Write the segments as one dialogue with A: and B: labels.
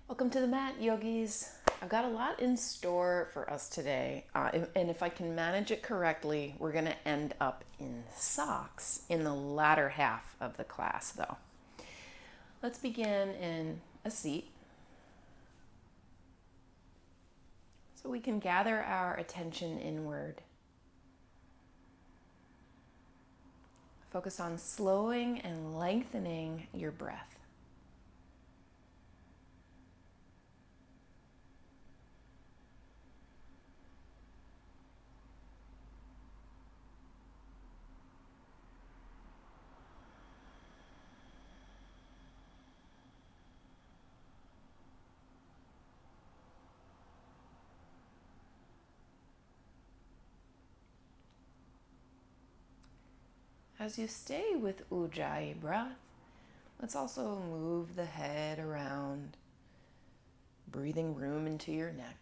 A: Welcome to the mat, yogis. I've got a lot in store for us today, and if I can manage it correctly, we're going to end up in socks in the latter half of the class, though. Let's begin in a seat so we can gather our attention inward. Focus on slowing and lengthening your breath. As you stay with Ujjayi breath, let's also move the head around, breathing room into your neck.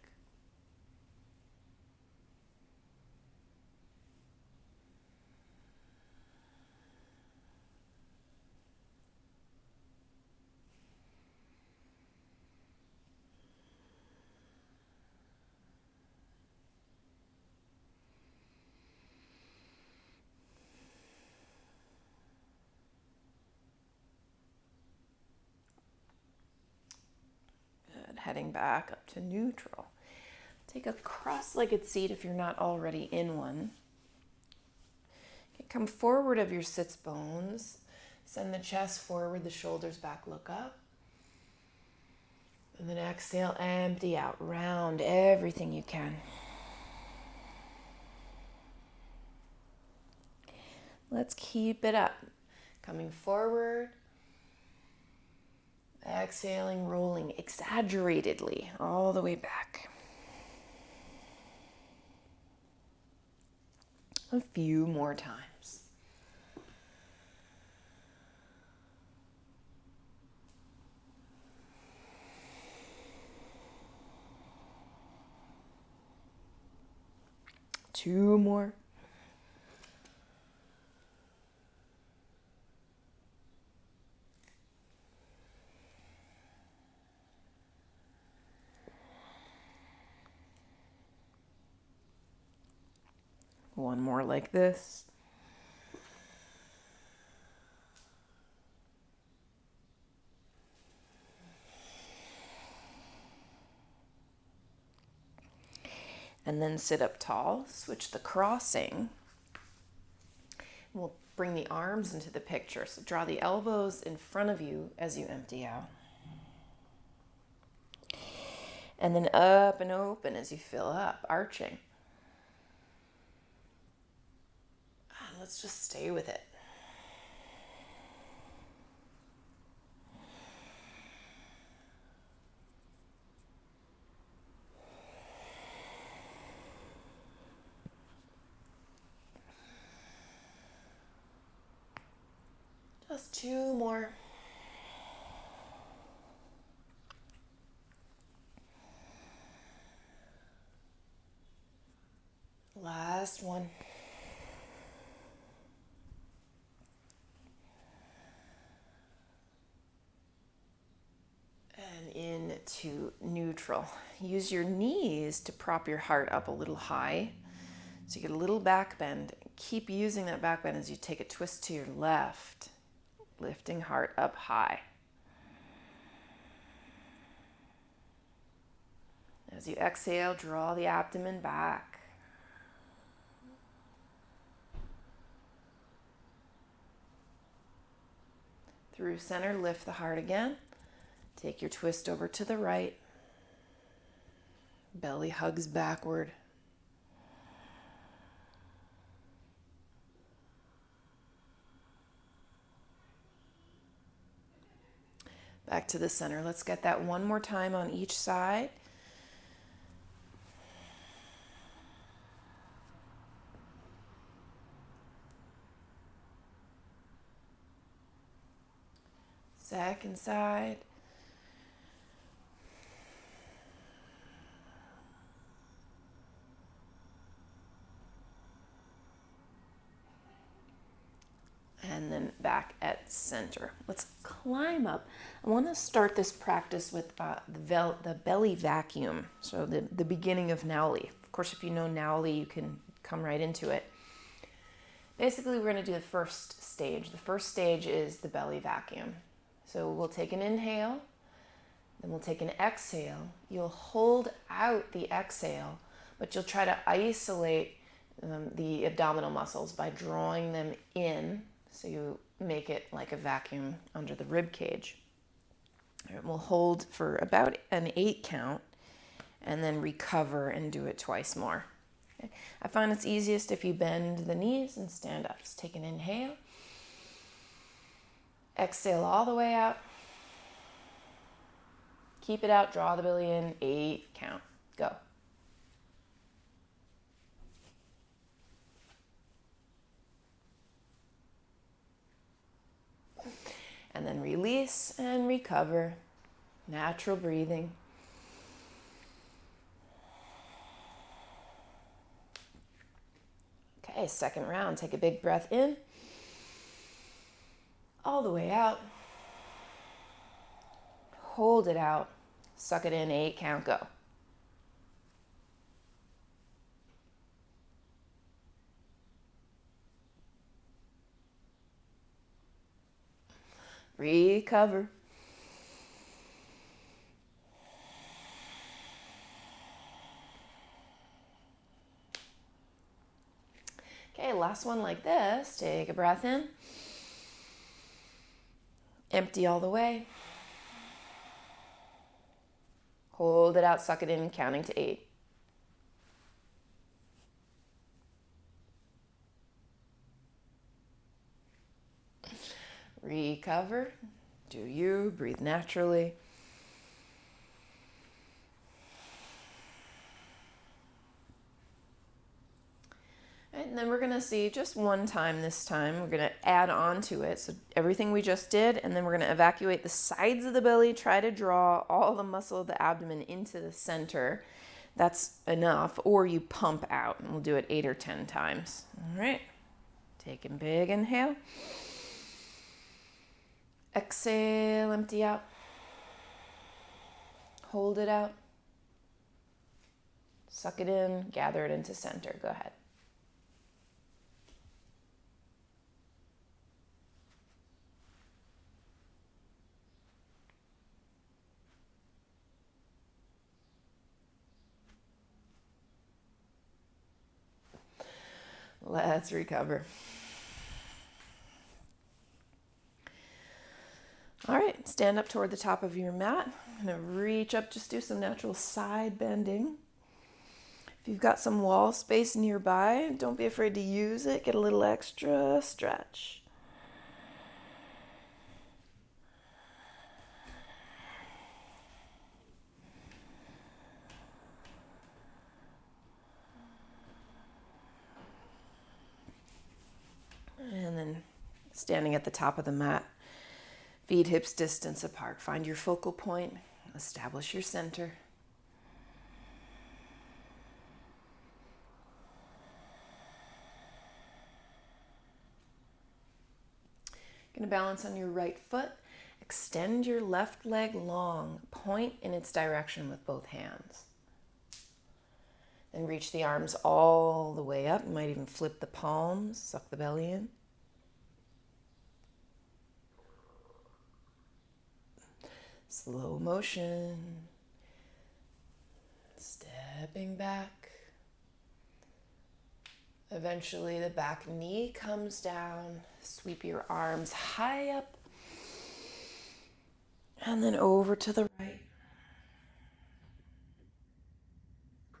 A: Heading back up to neutral. Take a cross-legged seat if you're not already in one. Come forward of your sits bones. Send the chest forward, the shoulders back, look up. And then exhale, empty out, round everything you can. Let's keep it up. Coming forward. Exhaling, rolling exaggeratedly all the way back. A few more times. Two more. One more like this. And then sit up tall. Switch the crossing. We'll bring the arms into the picture. So draw the elbows in front of you as you empty out. And then up and open as you fill up, arching. Let's just stay with it. Just two more. Last one. And into neutral. Use your knees to prop your heart up a little high. So you get a little back bend. Keep using that back bend as you take a twist to your left. Lifting heart up high. As you exhale, draw the abdomen back. Through center, lift the heart again. Take your twist over to the right. Belly hugs backward. Back to the center. Let's get that one more time on each side. Second side. And and then back at center. Let's climb up. I want to start this practice with the belly vacuum, so the beginning of Nowli. Of course, if you know Nowli, you can come right into it. Basically, we're going to do the first stage. The first stage is the belly vacuum. So we'll take an inhale, then we'll take an exhale. You'll hold out the exhale, but you'll try to isolate the abdominal muscles by drawing them in, so you make it like a vacuum under the rib cage. All right, we'll hold for about an 8 count and then recover and do it twice more. Okay. I find it's easiest if you bend the knees and stand up. Just take an inhale, exhale all the way out, keep it out, draw the belly in, 8 count, go. And then release and recover. Natural breathing. Okay, second round. Take a big breath in. All the way out. Hold it out. Suck it in, 8 count, go. Recover. Okay, last one like this. Take a breath in. Empty all the way. Hold it out, suck it in, counting to 8. Recover. Do you. Breathe naturally. Right, and then we're going to see just one time this time. We're going to add on to it. So everything we just did, and then we're going to evacuate the sides of the belly. Try to draw all the muscle of the abdomen into the center. That's enough. Or you pump out, and we'll do it 8 or 10 times. All right. Take a big inhale. Exhale, empty out. Hold it out. Suck it in, gather it into center. Go ahead. Let's recover. All right, stand up toward the top of your mat. I'm going to reach up, just do some natural side bending. If you've got some wall space nearby, don't be afraid to use it. Get a little extra stretch. And then standing at the top of the mat. Feet hips distance apart. Find your focal point. Establish your center. Going to balance on your right foot. Extend your left leg long. Point in its direction with both hands. Then reach the arms all the way up. You might even flip the palms. Suck the belly in. Slow motion, stepping back. Eventually the back knee comes down. Sweep your arms high up. And then over to the right.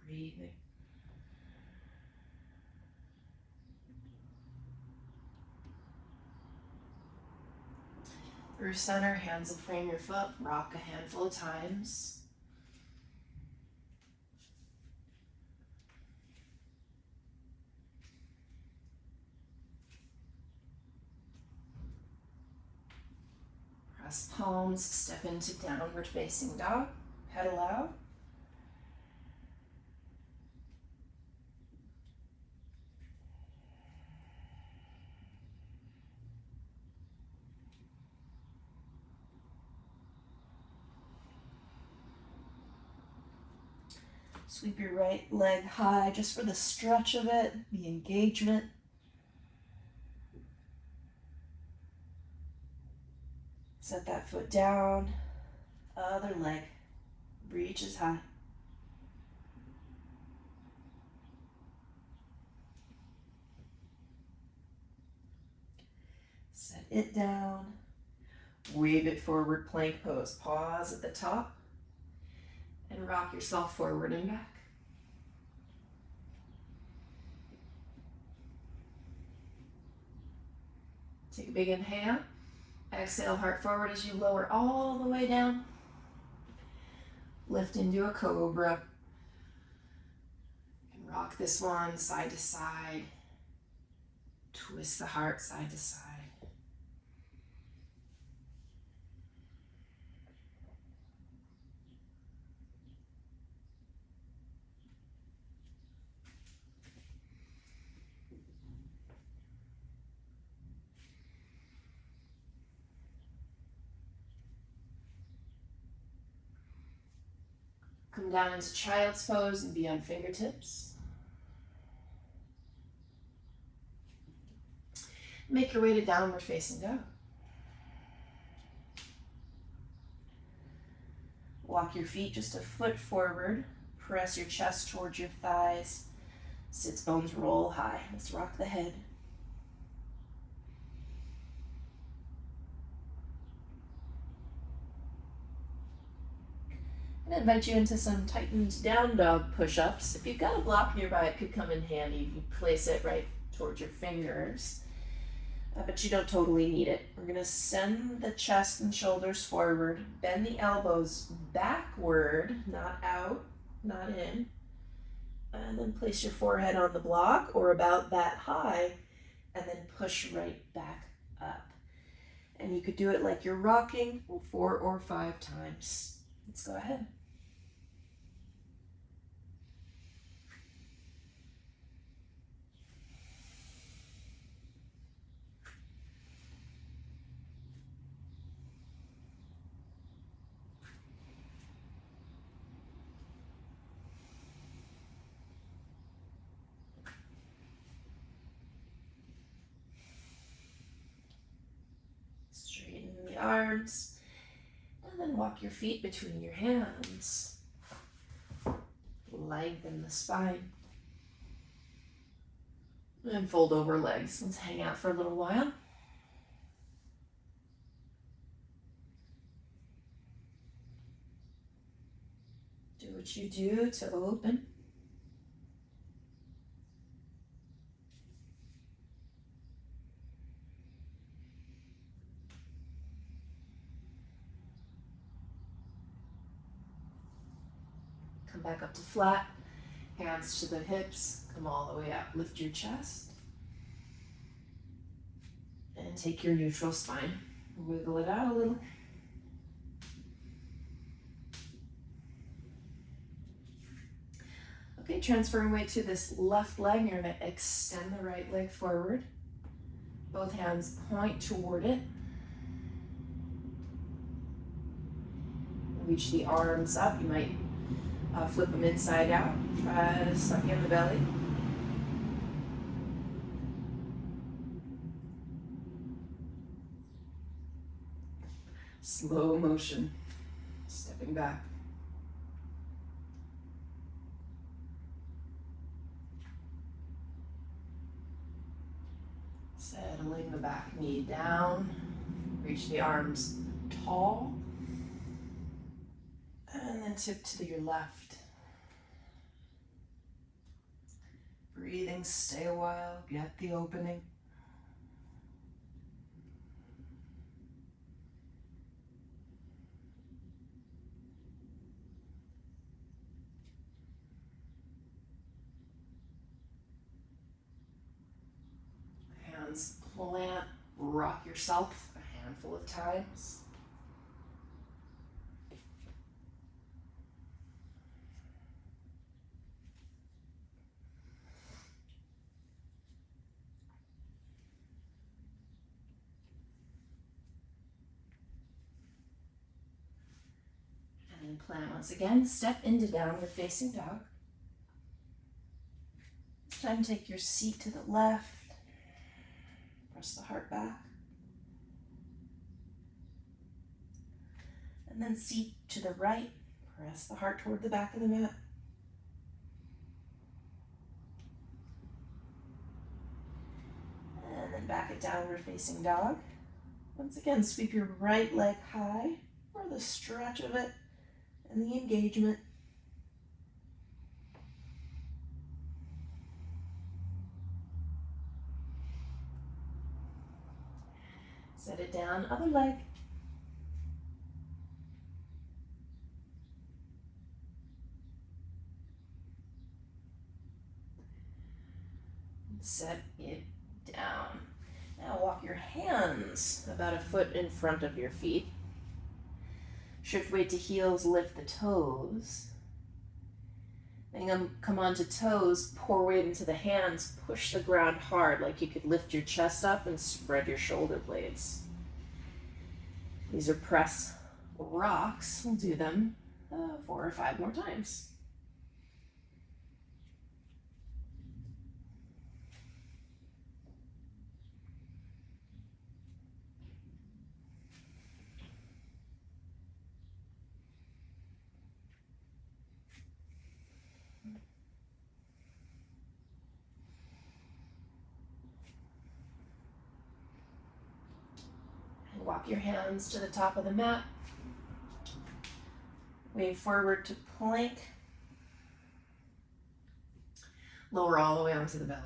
A: Breathing. Through center, hands will frame your foot. Rock a handful of times. Press palms, step into downward facing dog. Pedal out.
B: Sweep your right leg high just for the stretch of it, the engagement. Set that foot down. Other leg reaches high. Set it down. Wave it forward, plank pose. Pause at the top and rock yourself forward and back. Take a big inhale. Exhale, heart forward as you lower all the way down. Lift into a cobra. And rock this one side to side. Twist the heart side to side. Come down into child's pose and be on fingertips. Make your way to downward facing dog. Walk your feet just a foot forward. Press your chest towards your thighs. Sits bones roll high. Let's rock the head. I invite you into some tightened down dog push-ups. If you've got a block nearby, it could come in handy if you place it right towards your fingers. But you don't totally need it. We're going to send the chest and shoulders forward, bend the elbows backward, not out, not in, and then place your forehead on the block or about that high, and then push right back up. And you could do it like you're rocking 4 or 5 times. Let's go ahead. Straighten the arms. And then walk your feet between your hands. Lengthen the spine. And fold over legs. Let's hang out for a little while. Do what you do to open. Come back up to flat, hands to the hips, come all the way up. Lift your chest. And take your neutral spine. Wiggle it out a little. Okay, transferring weight to this left leg. You're going to extend the right leg forward. Both hands point toward it. Reach the arms up. You might flip them inside out. Try to suck in the belly. Slow motion. Stepping back. Settling the back knee down. Reach the arms tall. And then tip to your left. Breathing, stay a while, get the opening. Hands plant, rock yourself a handful of times. And plant once again, step into downward facing dog. time, take your seat to the left. Press the heart back. And then seat to the right. Press the heart toward the back of the mat. And then back at downward facing dog. Once again, sweep your right leg high for the stretch of it and the engagement. Set it down, other leg. Set it down. Now walk your hands about a foot in front of your feet. Shift weight to heels, lift the toes. Then come onto toes, pour weight into the hands, push the ground hard like you could lift your chest up and spread your shoulder blades. These are press rocks. We'll do them 4 or 5 more times. Walk your hands to the top of the mat. Wave forward to plank. Lower all the way onto the belly.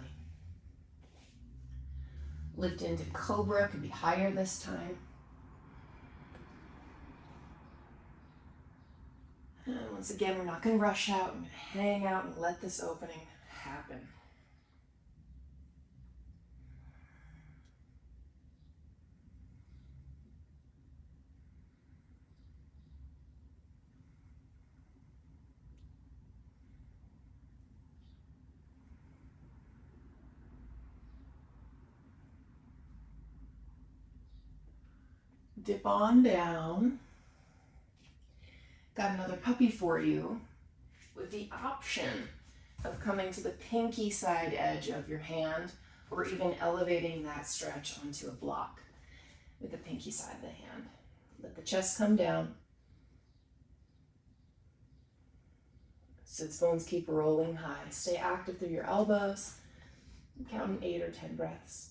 B: Lift into cobra, could be higher this time. And once again, we're not going to rush out. We're going to hang out and let this opening happen. Dip on down. Got another puppy for you with the option of coming to the pinky side edge of your hand or even elevating that stretch onto a block with the pinky side of the hand. Let the chest come down. Sits bones keep rolling high. Stay active through your elbows. Count in 8 or 10 breaths.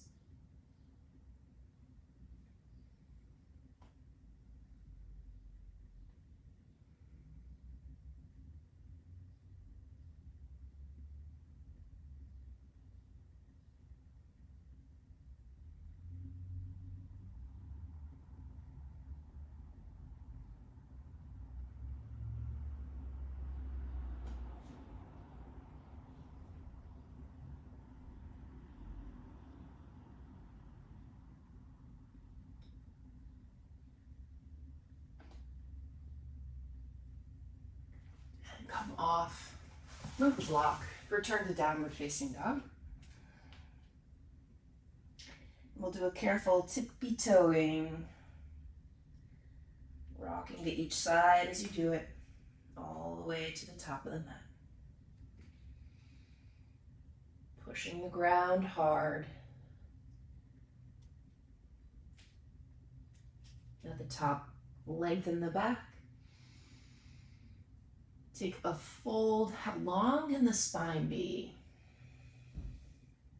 B: Come off, move the block, return to downward facing dog. We'll do a careful tippy-toeing, rocking to each side as you do it, all the way to the top of the mat. Pushing the ground hard. At the top, lengthen the back. Take a fold. How long can the spine be?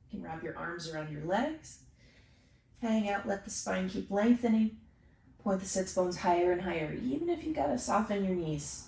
B: You can wrap your arms around your legs. Hang out, let the spine keep lengthening. Point the sits bones higher and higher, even if you gotta soften your knees.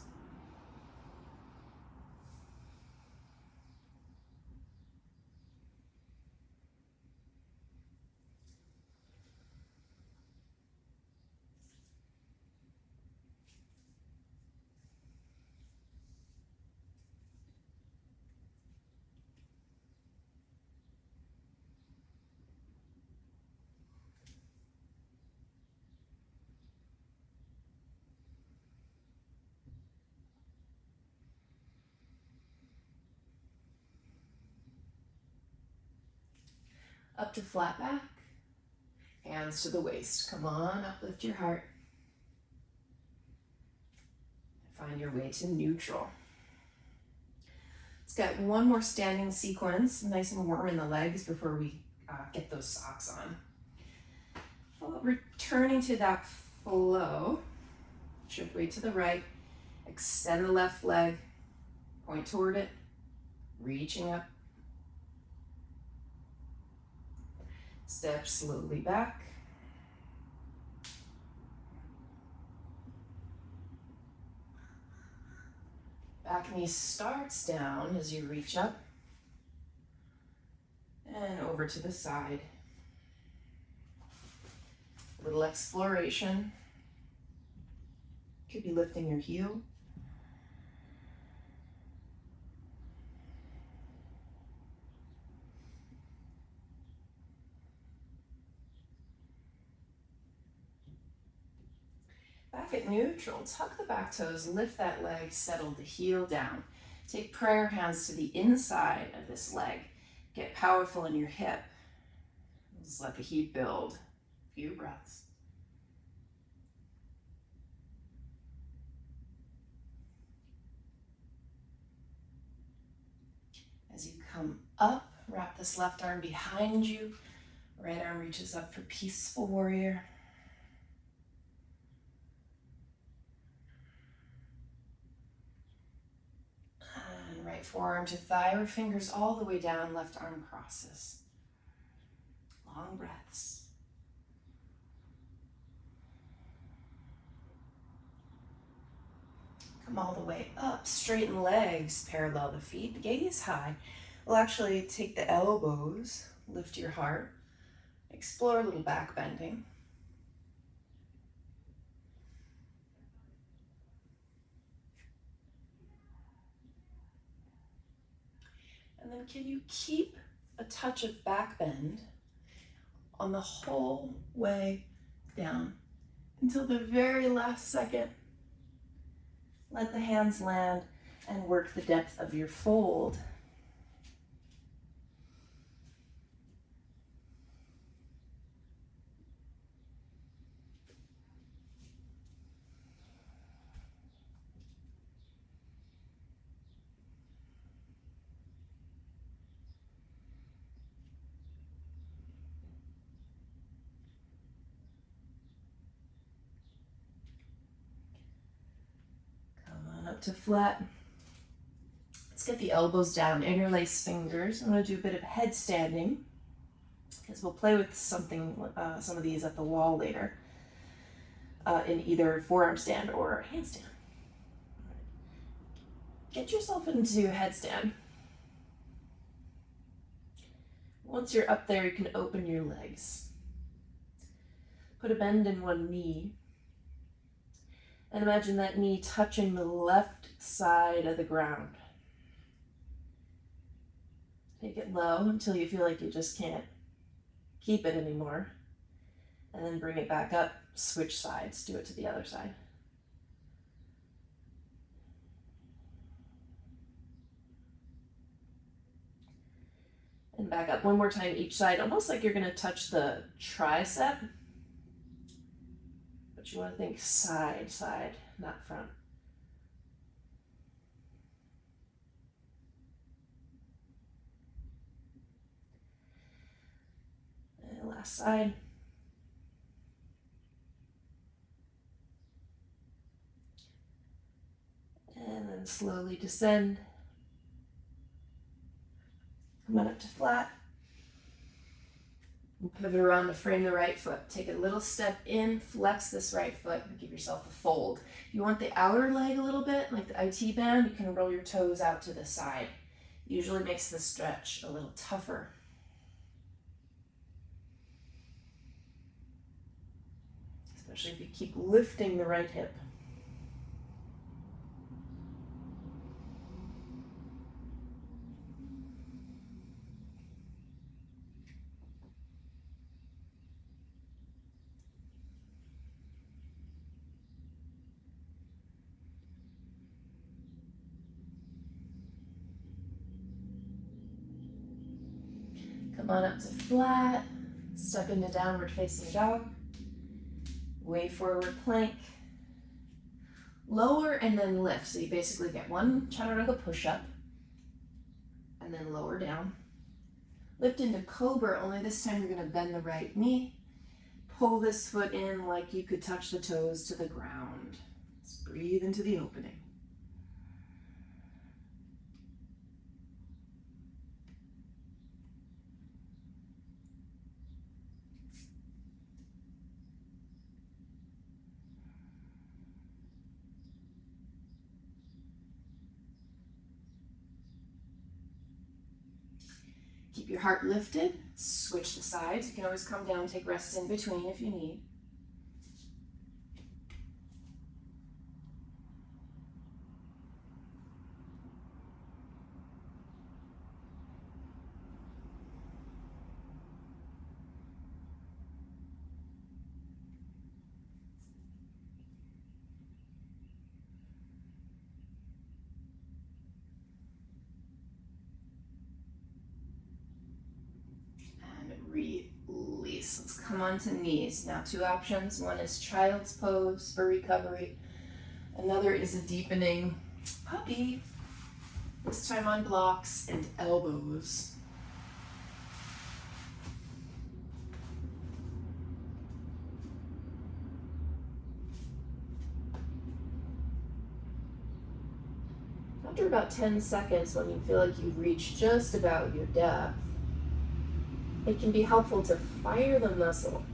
B: Up to flat back, hands to the waist. Come on, uplift your heart. Find your way to neutral.
A: Let's get one more standing sequence, nice and warm in the legs before we get those socks on. Well, returning to that flow, shift weight to the right, extend the left leg, point toward it, reaching up. Step slowly back. Back knee starts down as you reach up and over to the side. A little exploration. Could be lifting your heel. Back at neutral, tuck the back toes, lift that leg, settle the heel down. Take prayer hands to the inside of this leg. Get powerful in your hip. Just let the heat build. A few breaths. As you come up, wrap this left arm behind you. Right arm reaches up for peaceful warrior. And right forearm to thigh or fingers all the way down, left arm crosses. Long breaths. Come all the way up, straighten legs, parallel the feet, gaze high. We'll actually take the elbows, lift your heart, explore a little back bending. And then can you keep a touch of back bend on the whole way down until the very last second? Let the hands land and work the depth of your fold. Up to flat. Let's get the elbows down, interlace fingers. I'm going to do a bit of headstanding because we'll play with something, some of these at the wall later in either forearm stand or handstand. Get yourself into headstand. Once you're up there, you can open your legs. Put a bend in one knee. And imagine that knee touching the left side of the ground. Take it low until you feel like you just can't keep it anymore. And then bring it back up, switch sides, do it to the other side. And back up one more time each side, almost like you're going to touch the tricep. But you want to think side, side, not front. And last side. And then slowly descend. Come on up to flat. And pivot around to frame the right foot. Take a little step in, flex this right foot, and give yourself a fold. If you want the outer leg a little bit, like the IT band, you can roll your toes out to the side. Usually makes the stretch a little tougher. Especially if you keep lifting the right hip. Come on up to flat, step into downward facing dog, way forward plank, lower and then lift. So you basically get one chaturanga push-up,
B: and then lower down. Lift into cobra, only this time you're going to bend the right knee. Pull this foot in like you could touch the toes to the ground. Just breathe into the opening. Keep your heart lifted, switch the sides. You can always come down, take rests in between if you need. Release. Let's come onto knees. Now 2 options. One is child's pose for recovery. Another is a deepening puppy. This time on blocks and elbows. After about 10 seconds, when you feel like you've reached just about your depth, it can be helpful to fire the muscle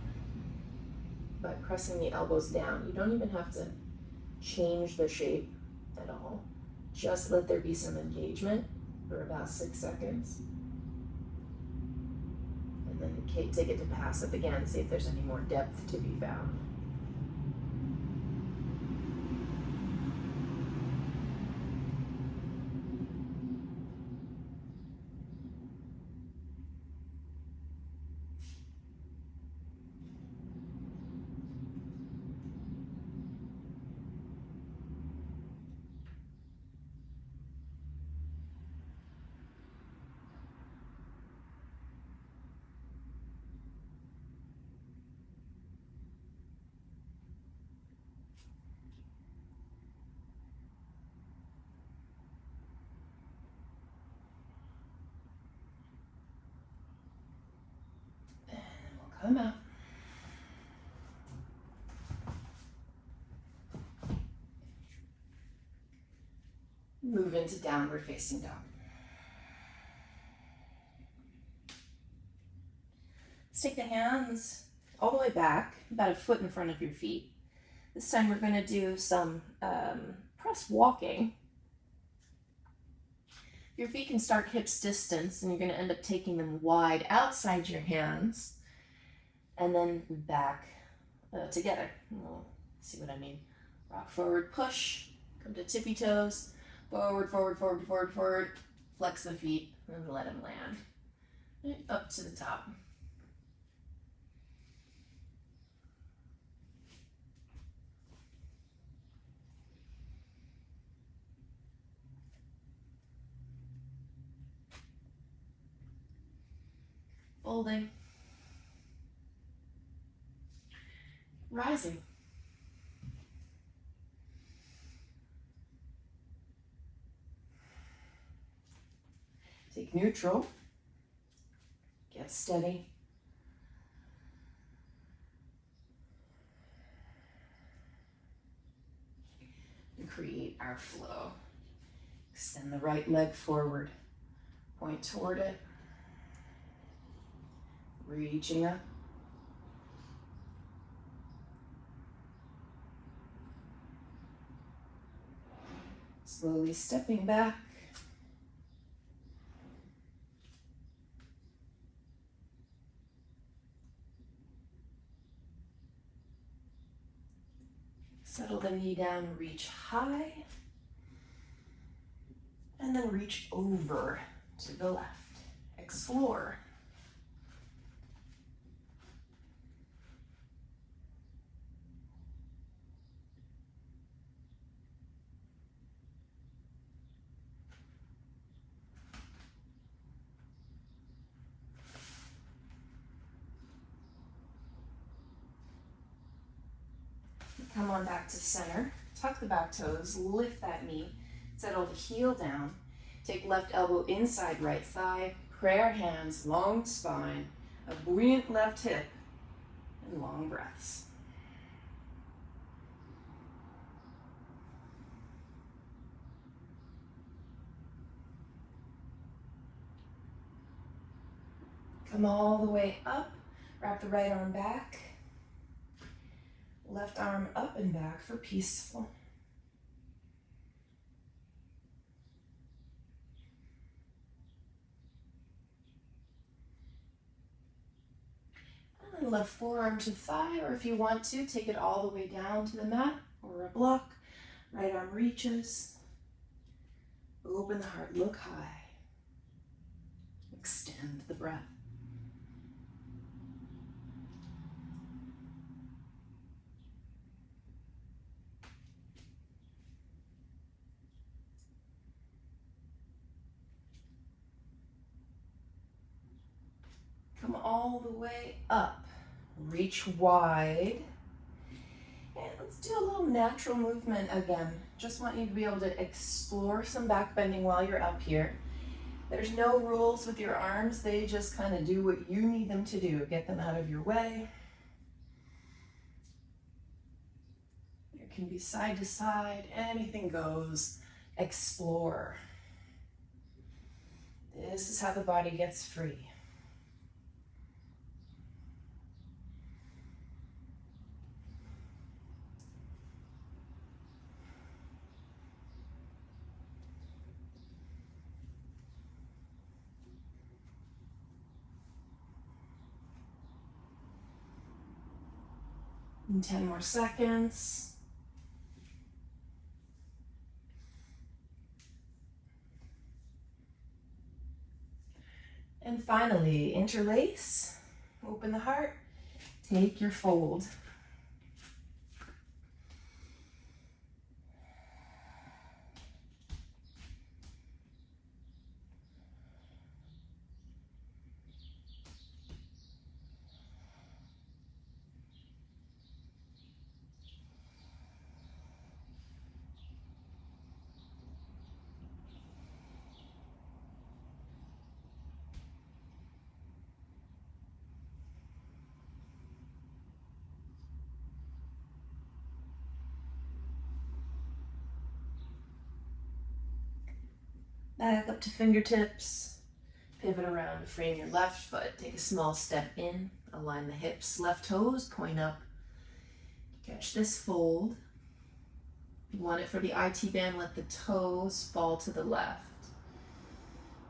B: by pressing the elbows down. You don't even have to change the shape at all. Just let there be some engagement for about 6 seconds. And then take it to pass up again, see if there's any more depth to be found. Come out. Move into downward facing dog. Let's take the hands all the way back, about a foot in front of your feet. This time we're going to do some press walking. Your feet can start hips distance, and you're going to end up taking them wide outside your hands. And then back together. We'll see what I mean. Rock forward, push, come to tippy toes, forward, forward, forward, forward, forward. Flex the feet and let them land. Right, up to the top. Folding. Rising. Take neutral. Get steady. And create our flow. Extend the right leg forward. Point toward it. Reaching up. Slowly stepping back. Settle the knee down, reach high. And then reach over to the left. Explore. Come on back to center, tuck the back toes, lift that knee, settle the heel down, Take left elbow inside right thigh, prayer hands, long spine, a buoyant left hip, and long breaths. Come all the way up, wrap the right arm back, left arm up and back for peaceful. And then left forearm to thigh, or if you want to, take it all the way down to the mat or a block. Right arm reaches. Open the heart, look high. Extend the breath. Come all the way up. Reach wide. And let's do a little natural movement again. Just want you to be able to explore some back bending while you're up here. There's no rules with your arms. They just kind of do what you need them to do. Get them out of your way. It can be side to side. Anything goes. Explore. This is how the body gets free. And 10 more seconds. And finally, interlace, open the heart, take your fold. Back up to fingertips. Pivot around to frame your left foot. Take a small step in. Align the hips. Left toes point up. Catch this fold. If you want it for the IT band, let the toes fall to the left.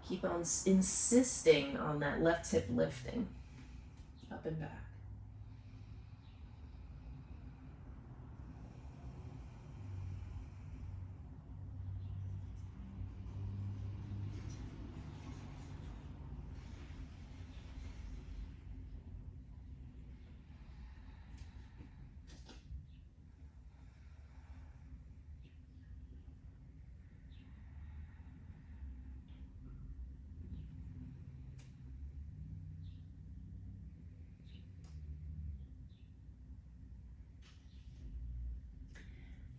B: Keep on insisting on that left hip lifting. Up and back.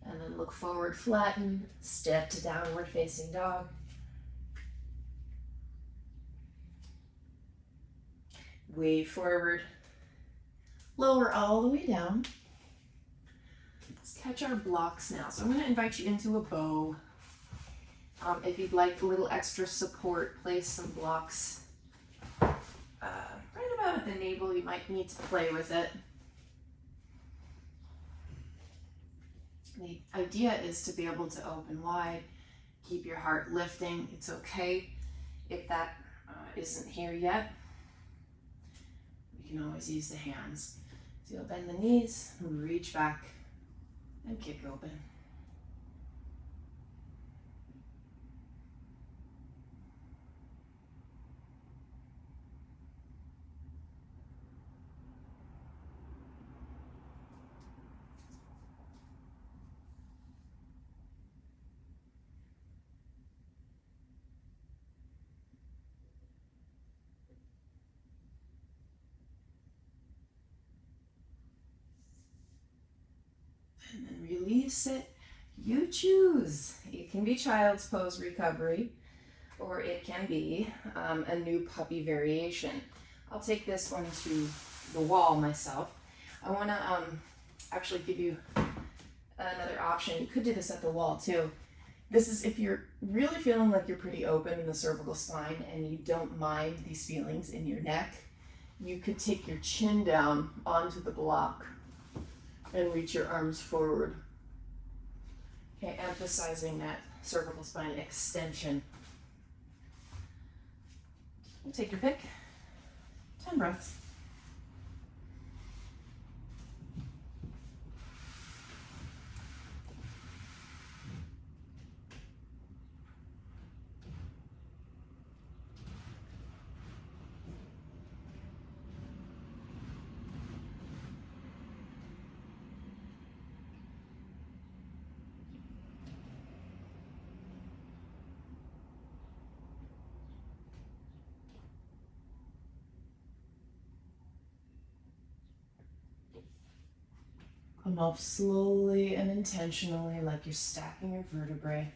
B: And then look forward, flatten, step to downward facing dog. Wave forward, lower all the way down. Let's catch our blocks now. So I'm going to invite you into a bow. If you'd like a little extra support, place some blocks right about at the navel. You might need to play with it. The idea is to be able to open wide, keep your heart lifting. It's okay if that isn't here yet. We can always use the hands. So you'll bend the knees, reach back, and kick open. And then release it. You choose. It can be child's pose recovery,
A: or it can be a new puppy variation. I'll take this one to the wall myself. I want to actually give you another option. You could do this at the wall too. This is if you're really feeling like you're pretty open in the cervical spine and you don't mind these feelings in your neck, you could take your chin down onto the block and reach your arms forward. Okay, emphasizing that cervical spine extension. Take your pick. 10 breaths. Come off slowly and intentionally, like you're stacking your vertebrae.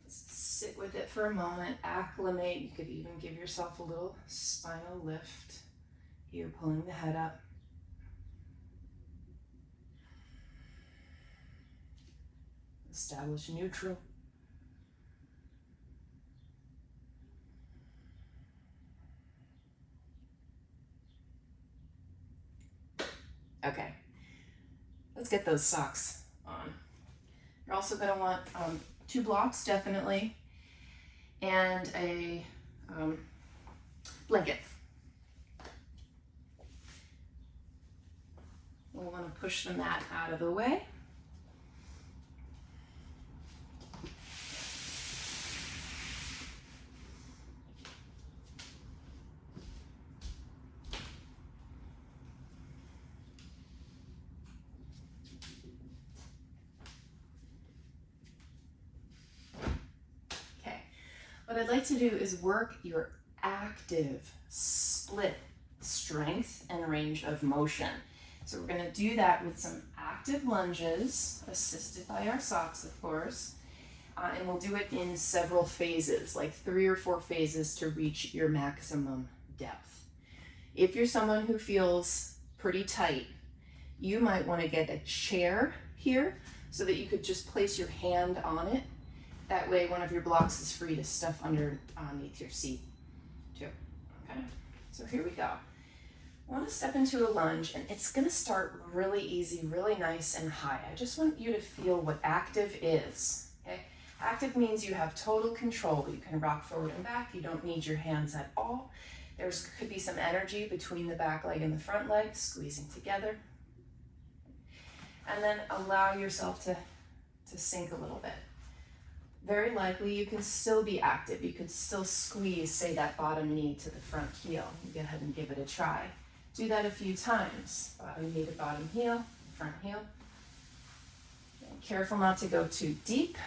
A: Sit with it for a moment, acclimate. You could even give yourself a little spinal lift. You're pulling the head up. Establish neutral. Okay, let's get those socks on. You're also going to want 2 blocks, definitely, and a blanket. We'll want to push the mat out of the way. What I'd like to do is work your active split strength and range of motion. So we're going to do that with some active lunges, assisted by our socks, of course. And we'll do it in several phases, like 3 or 4 phases to reach your maximum depth. If you're someone who feels pretty tight, you might want to get a chair here so that you could just place your hand on it. That way one of your blocks is free to stuff underneath your seat too. Okay, so here we go. I want to step into a lunge, and it's going to start really easy, really nice and high. I just want you to feel what active is. Okay, active means you have total control. You can rock forward and back. You don't need your hands at all. There could be some energy between the back leg and the front leg, squeezing together. And then allow yourself to sink a little bit. Very likely you can still be active. You could still squeeze, say, that bottom knee to the front heel. Go ahead and give it a try. Do that a few times. Bottom knee to bottom heel, front heel. And careful not to go too deep.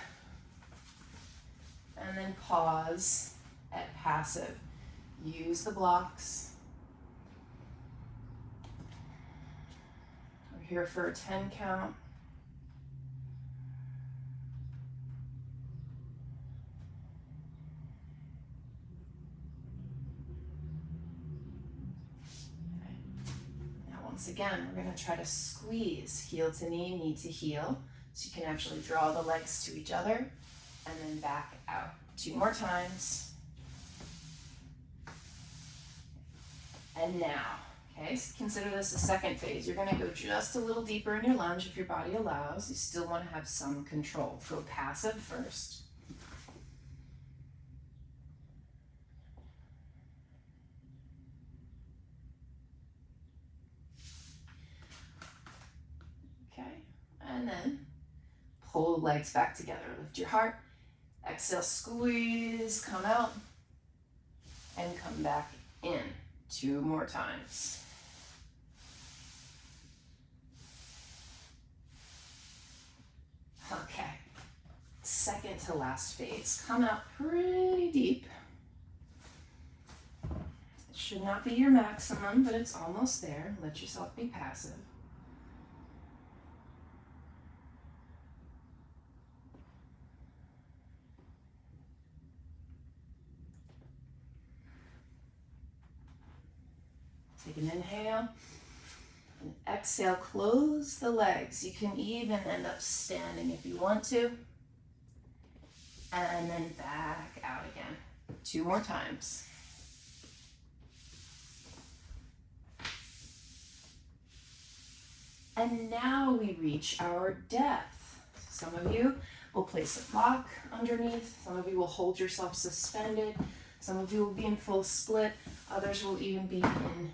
A: And then pause at passive. Use the blocks. We're here for a 10 count. Once again, we're going to try to squeeze heel to knee to heel, so you can actually draw the legs to each other and then back out. 2 more times. And now, okay, so consider this a second phase. You're going to go just a little deeper in your lunge if your body allows. You still want to have some control. Go passive first. And then pull the legs back together. Lift your heart. Exhale, squeeze, come out, and come back in. 2 more times. Okay. Second to last phase. Come out pretty deep. It should not be your maximum, but it's almost there. Let yourself be passive. Take an inhale. And exhale, close the legs. You can even end up standing if you want to. And then back out again. 2 more times. And now we reach our depth. Some of you will place a block underneath. Some of you will hold yourself suspended. Some of you will be in full split. Others will even be in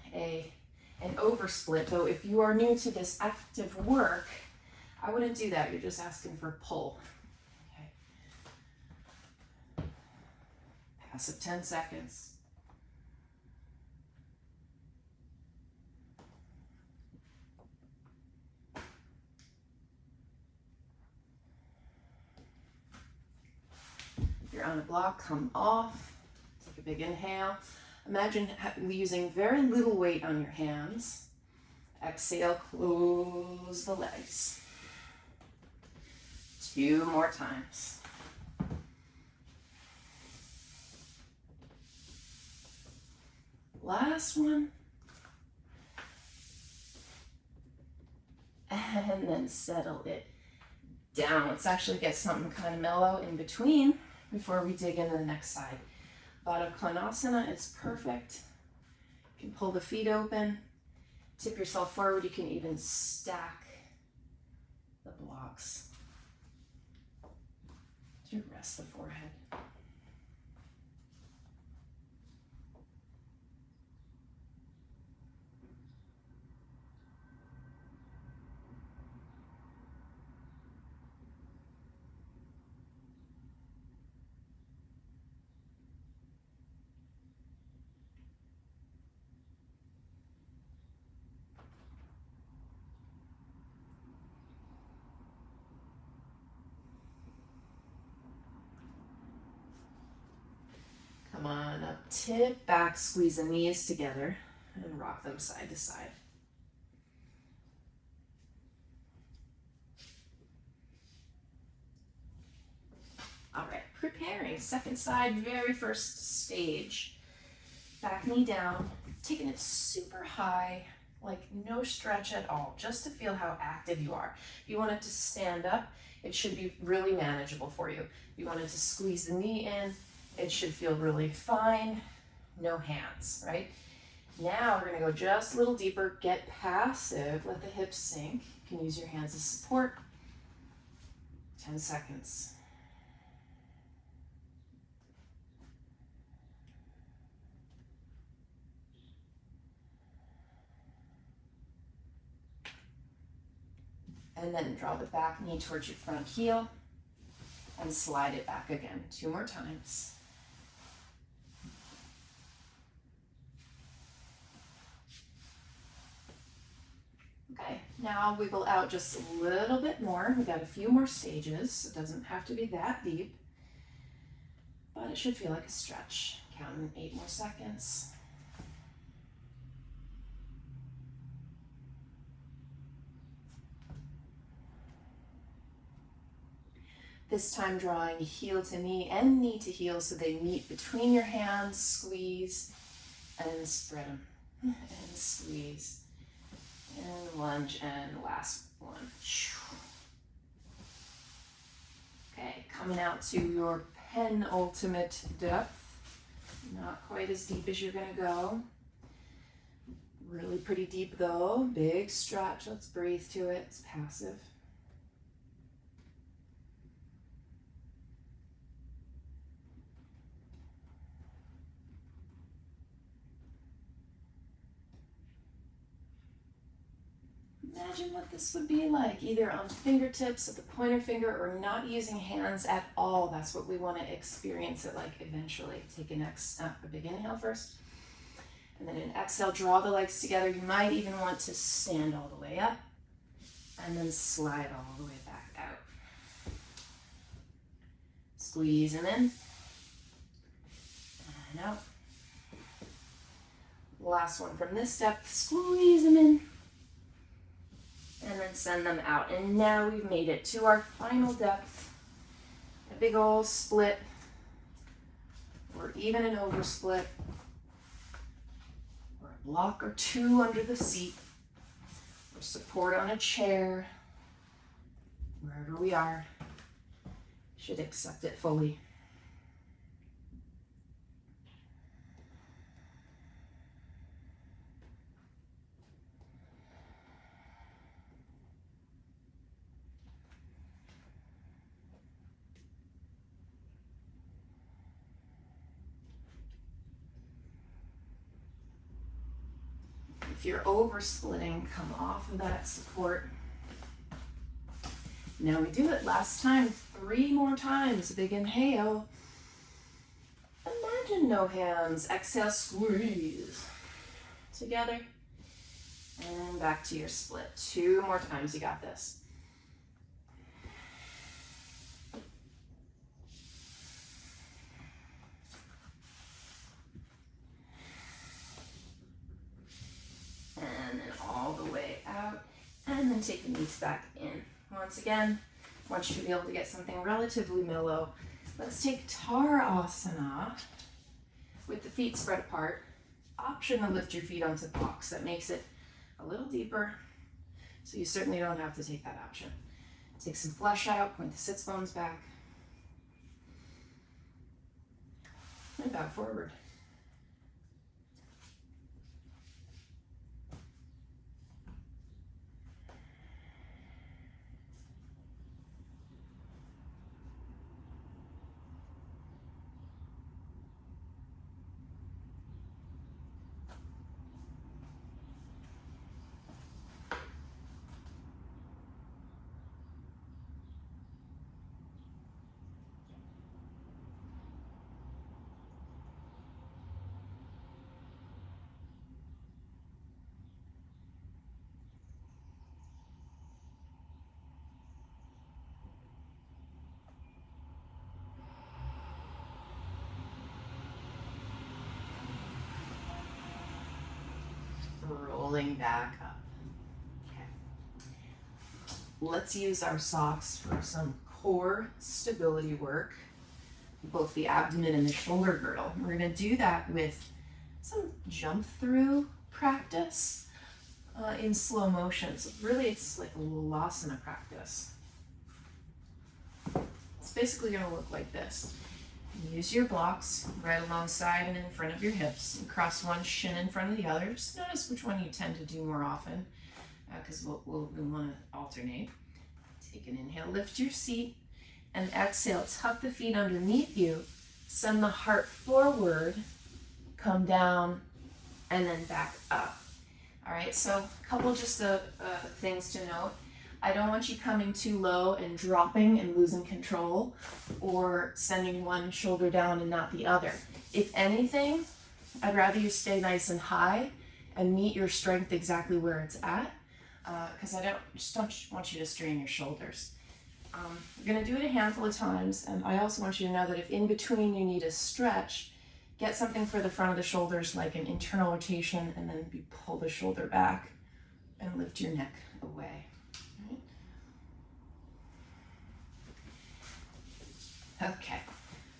A: an oversplit. Though if you are new to this active work, I wouldn't do that. You're just asking for pull. Okay. Passive 10 seconds. If you're on a block, come off. Take a big inhale. Imagine using very little weight on your hands. Exhale, close the legs. 2 more times. Last one. And then settle it down. Let's actually get something kind of mellow in between before we dig into the next side. Baddha Konasana is perfect. You can pull the feet open, tip yourself forward. You can even stack the blocks to rest the forehead. Come on up, tip back, squeeze the knees together and rock them side to side. All right, preparing, second side, very first stage. Back knee down, taking it super high, like no stretch at all, just to feel how active you are. If you want it to stand up, it should be really manageable for you. If you want it to squeeze the knee in, it should feel really fine. No hands, right? Now we're gonna go just a little deeper, get passive, let the hips sink. You can use your hands as support. 10 seconds. And then draw the back knee towards your front heel and slide it back again. 2 more times. Okay, now I'll wiggle out just a little bit more. We got a few more stages. It doesn't have to be that deep, but it should feel like a stretch. Count in 8 more seconds. This time drawing heel to knee and knee to heel so they meet between your hands, squeeze, and spread them, and squeeze, and lunge, and last one. Okay, coming out to your penultimate depth. Not quite as deep as you're gonna go. Really pretty deep though, big stretch, let's breathe to it, it's passive. Imagine what this would be like, either on fingertips at the pointer finger or not using hands at all. That's what we want to experience it like eventually. Take a big inhale first. And then an exhale, draw the legs together. You might even want to stand all the way up and then slide all the way back out. Squeeze them in and out. Last one from this depth, squeeze them in. And then send them out. And now we've made it to our final depth. A big old split, or even an oversplit, or
B: block or two under the seat, or support on a chair, wherever we are, should accept it fully. If you're over splitting, come off of that support. Now we do it last time 3 more times. Big inhale. Imagine no hands. Exhale, squeeze. Together. And back to your split. 2 more times. You got this. And then all the way out. And then take the knees back in. Once again, I want you to be able to get something relatively mellow. Let's take Tadasana with the feet spread apart. Option to lift your feet onto blocks. That makes it a little deeper, so you certainly don't have to take that option. Take some flesh out, point the sits bones back, and bow forward. Rolling back up. Okay. Let's use our socks for some core stability work, both the abdomen and the shoulder girdle. We're going to do that with some jump through practice in slow motion. So really it's like a little asana practice. It's basically going to look like this. Use your blocks right alongside and in front of your hips. And cross one shin in front of the other. Just notice which one you tend to do more often, because we'll want to alternate. Take an inhale, lift your seat, and exhale, tuck the feet underneath you. Send the heart forward, come down, and then back up. All right, so a couple just things to note. I don't want you coming too low and dropping and losing control, or sending one shoulder down and not the other. If anything, I'd rather you stay nice and high and meet your strength exactly where it's at, because I don't want you to strain your shoulders. We're going to do it a handful of times, and I also want you to know that if in between you need a stretch, get something for the front of the shoulders like an internal rotation, and then you pull the shoulder back and lift your neck away. Okay,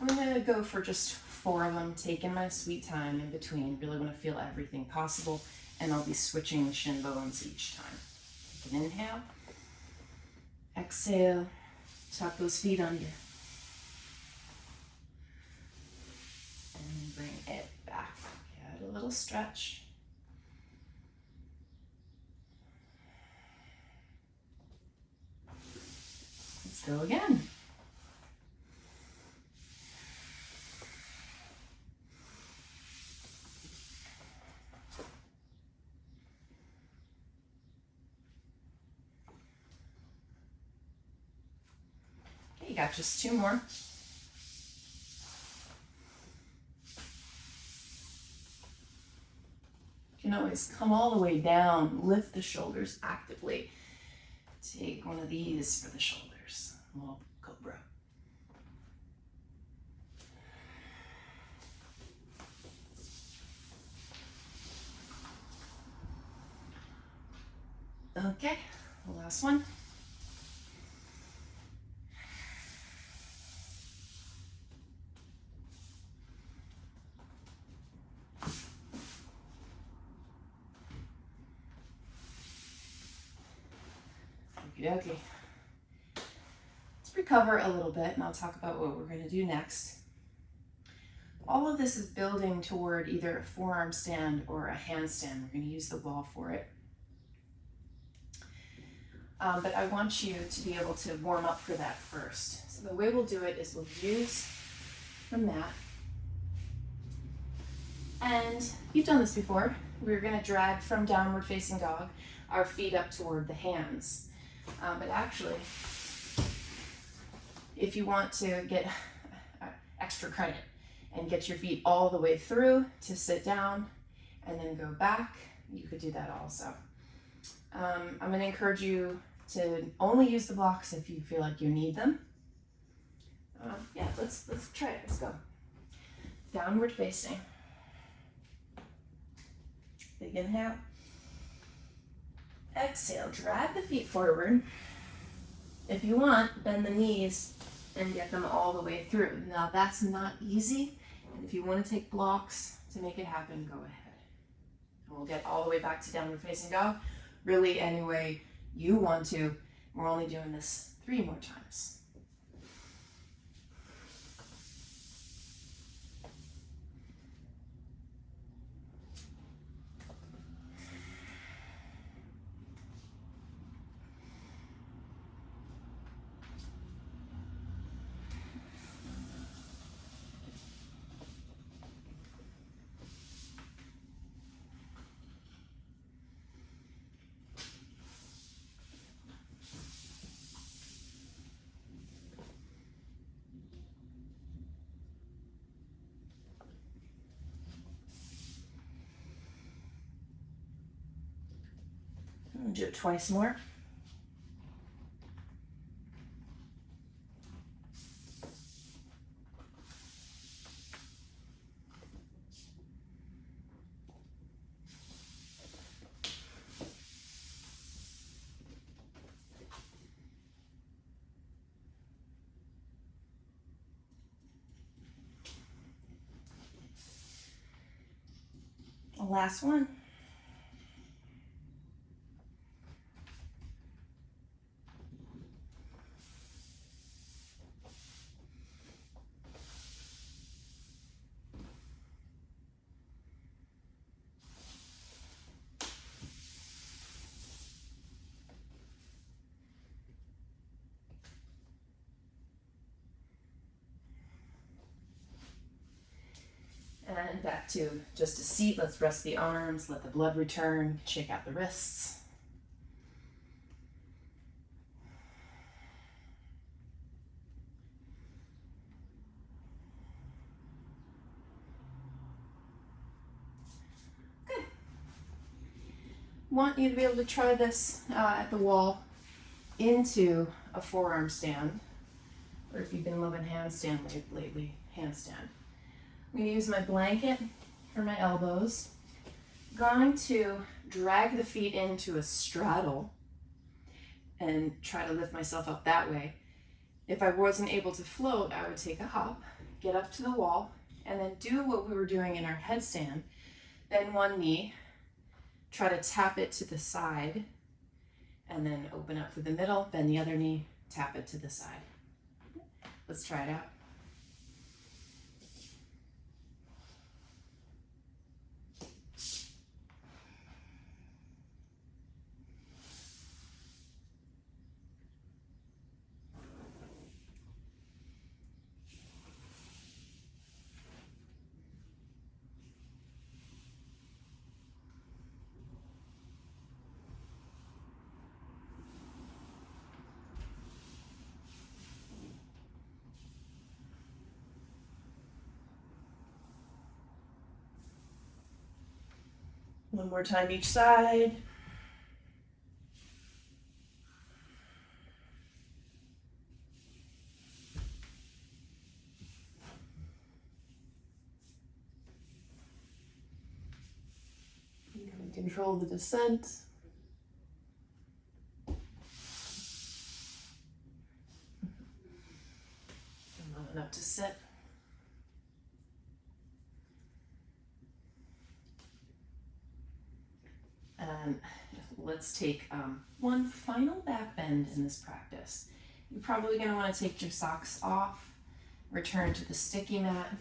B: I'm going to go for just 4 of them, taking my sweet time in between. Really want to feel everything possible, and I'll be switching the shin bones each time. Take an inhale, exhale, tuck those feet under, and bring it back. Get a little stretch. Let's go again. You got just 2 more. You can always come all the way down, lift the shoulders actively. Take one of these for the shoulders, a little cobra. Okay, the last one.
A: dokie. Let's recover a little bit and I'll talk about what we're going to do next. All of this is building toward either a forearm stand or a handstand. We're going to use the wall for it. But I want you to be able to warm up for that first. So the way we'll do it is we'll use the mat. And you've done this before. We're going to drag from downward facing dog our feet up toward the hands. But actually, if you want to get extra credit and get your feet all the way through to sit down and then go back, you could do that also. I'm going to encourage you to only use the blocks if you feel like you need them. Yeah, let's try it. Let's go. Downward facing. Big inhale. Exhale, drag the feet forward. If you want, bend the knees and get them all the way through. Now that's not easy, and if you want to take blocks to make it happen, go ahead. And we'll get all the way back to downward facing dog, really any way you want to. We're only doing this 3 more times. We'll do it twice more. The last one. And back to just a seat. Let's rest the arms, let the blood return, shake out the wrists. Good. Want you to be able to try this at the wall into a forearm stand, or if you've been loving handstand lately, handstand. I'm going to use my blanket for my elbows. Going to drag the feet into a straddle and try to lift myself up that way. If I wasn't able to float, I would take a hop, get up to the wall, and then do what we were doing in our headstand. Bend one knee, try to tap it to the side, and then open up through the middle, bend the other knee, tap it to the side. Let's try it out. One more time each side. You can control the descent. Not enough to sit. And let's take one final back bend in this practice. You're probably going to want to take your socks off, return to the sticky mat.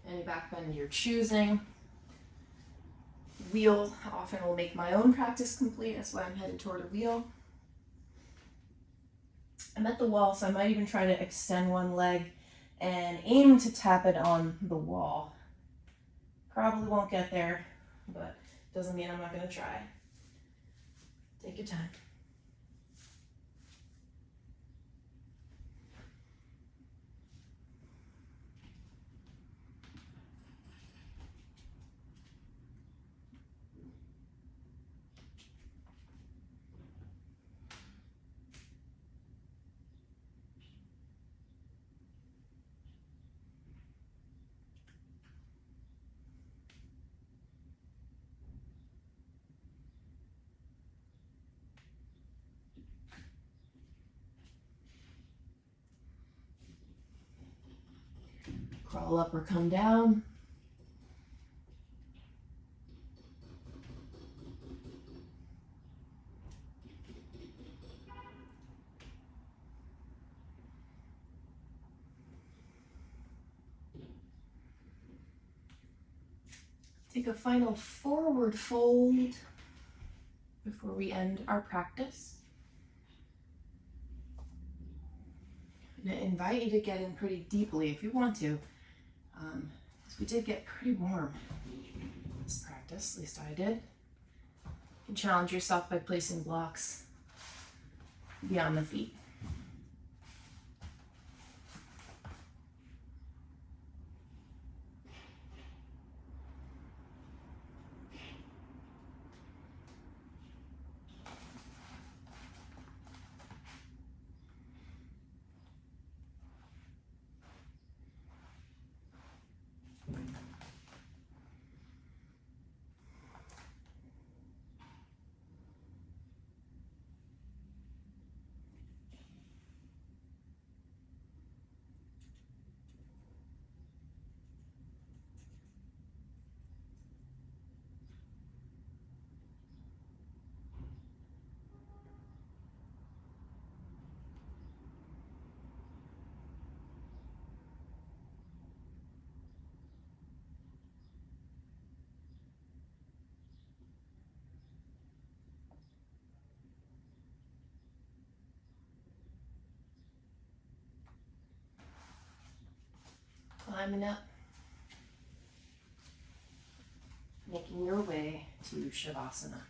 A: Any back bend you're choosing. Wheel often will make my own practice complete. That's why I'm headed toward a wheel. I'm at the wall, so I might even try to extend one leg and aim to tap it on the wall. Probably won't get there, but doesn't mean I'm not going to try. Take your time. Crawl up or come down. Take a final forward fold before we end our practice. I'm going to invite you to get in pretty deeply if you want to, because we did get pretty warm in this practice, at least I did. You can challenge yourself by placing blocks beyond the feet. Climbing up, making your way to Shavasana.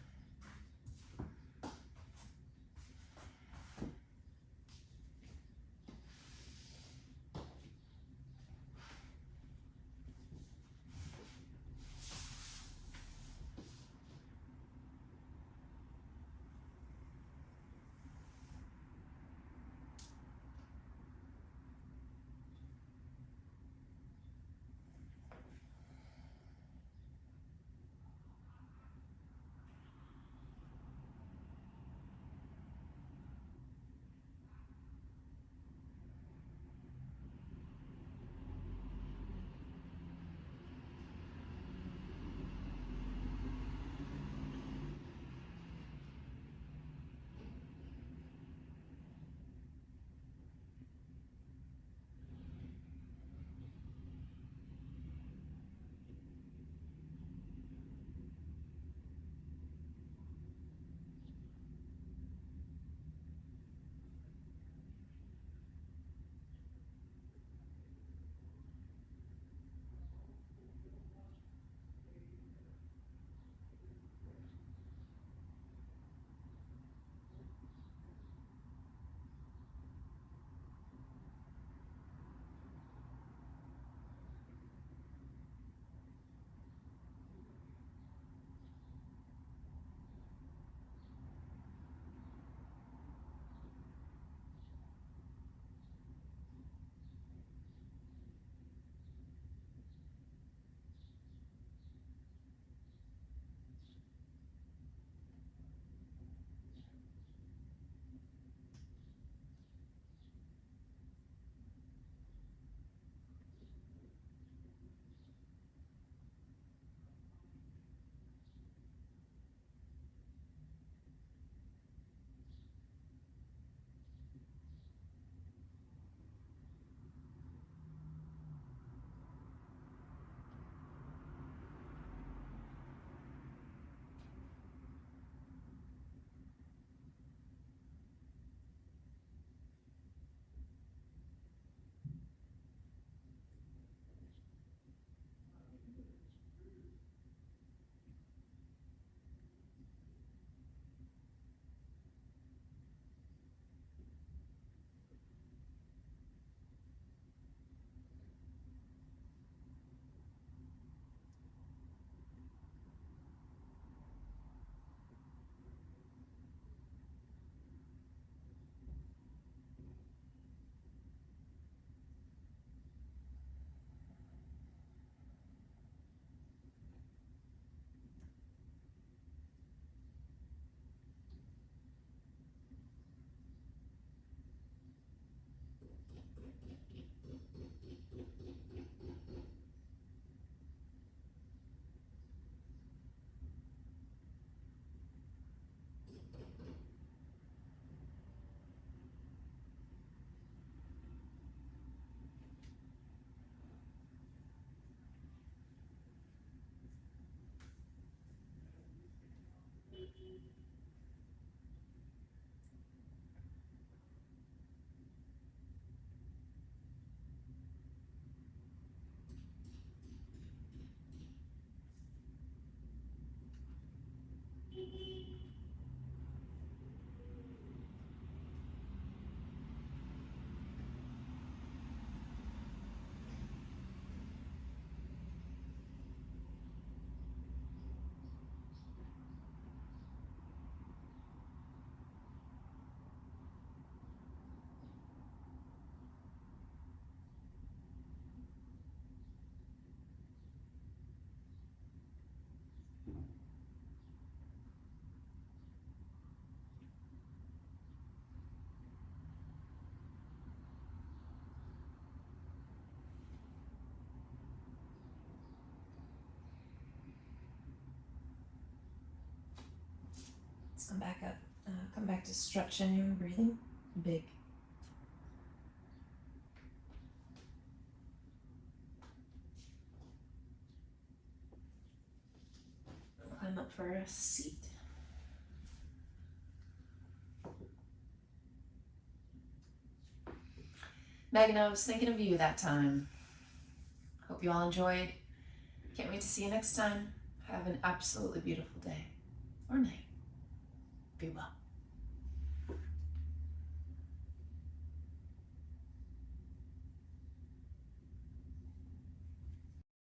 B: I'm back up. Come back to stretching and breathing. Big. Climb up for a seat. Megan, I was thinking of you that time. Hope you all enjoyed. Can't wait to see you next time. Have an absolutely beautiful day or night. Be well.